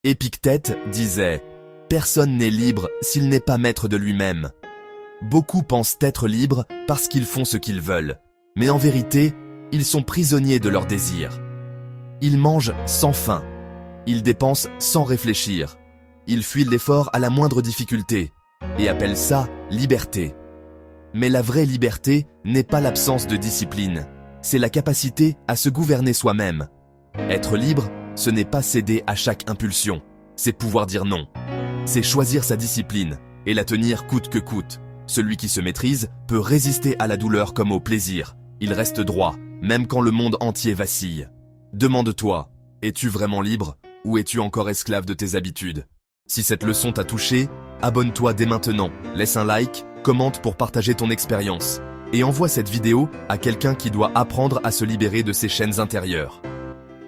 Épictète disait « Personne n'est libre s'il n'est pas maître de lui-même ». Beaucoup pensent être libres parce qu'ils font ce qu'ils veulent, mais en vérité, ils sont prisonniers de leurs désirs. Ils mangent sans faim, ils dépensent sans réfléchir, ils fuient l'effort à la moindre difficulté et appellent ça liberté. Mais la vraie liberté n'est pas l'absence de discipline, c'est la capacité à se gouverner soi-même. Être libre, ce n'est pas céder à chaque impulsion, c'est pouvoir dire non. C'est choisir sa discipline et la tenir coûte que coûte. Celui qui se maîtrise peut résister à la douleur comme au plaisir. Il reste droit, même quand le monde entier vacille. Demande-toi, es-tu vraiment libre ou es-tu encore esclave de tes habitudes? Si cette leçon t'a touché, abonne-toi dès maintenant, laisse un like, commente pour partager ton expérience et envoie cette vidéo à quelqu'un qui doit apprendre à se libérer de ses chaînes intérieures.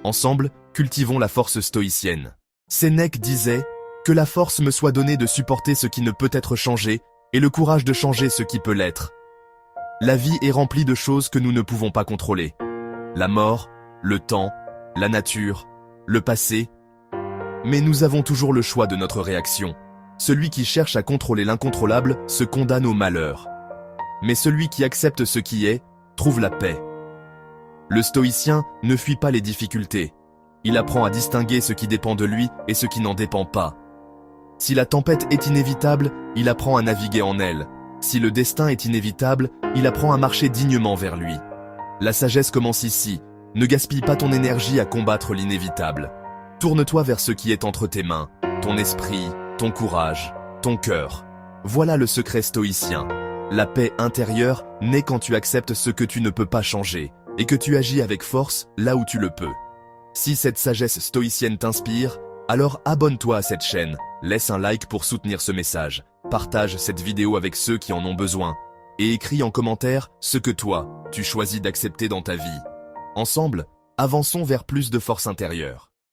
Ensemble, cultivons la force stoïcienne. Sénèque disait « Que la force me soit donnée de supporter ce qui ne peut être changé et le courage de changer ce qui peut l'être. » La vie est remplie de choses que nous ne pouvons pas contrôler. La mort, le temps, la nature, le passé. Mais nous avons toujours le choix de notre réaction. Celui qui cherche à contrôler l'incontrôlable se condamne au malheur. Mais celui qui accepte ce qui est, trouve la paix. Le stoïcien ne fuit pas les difficultés. Il apprend à distinguer ce qui dépend de lui et ce qui n'en dépend pas. Si la tempête est inévitable, il apprend à naviguer en elle. Si le destin est inévitable, il apprend à marcher dignement vers lui. La sagesse commence ici. Ne gaspille pas ton énergie à combattre l'inévitable. Tourne-toi vers ce qui est entre tes mains, ton esprit, ton courage, ton cœur. Voilà le secret stoïcien. La paix intérieure naît quand tu acceptes ce que tu ne peux pas changer et que tu agis avec force là où tu le peux. Si cette sagesse stoïcienne t'inspire, alors abonne-toi à cette chaîne, laisse un like pour soutenir ce message, partage cette vidéo avec ceux qui en ont besoin et écris en commentaire ce que toi, tu choisis d'accepter dans ta vie. Ensemble, avançons vers plus de force intérieure.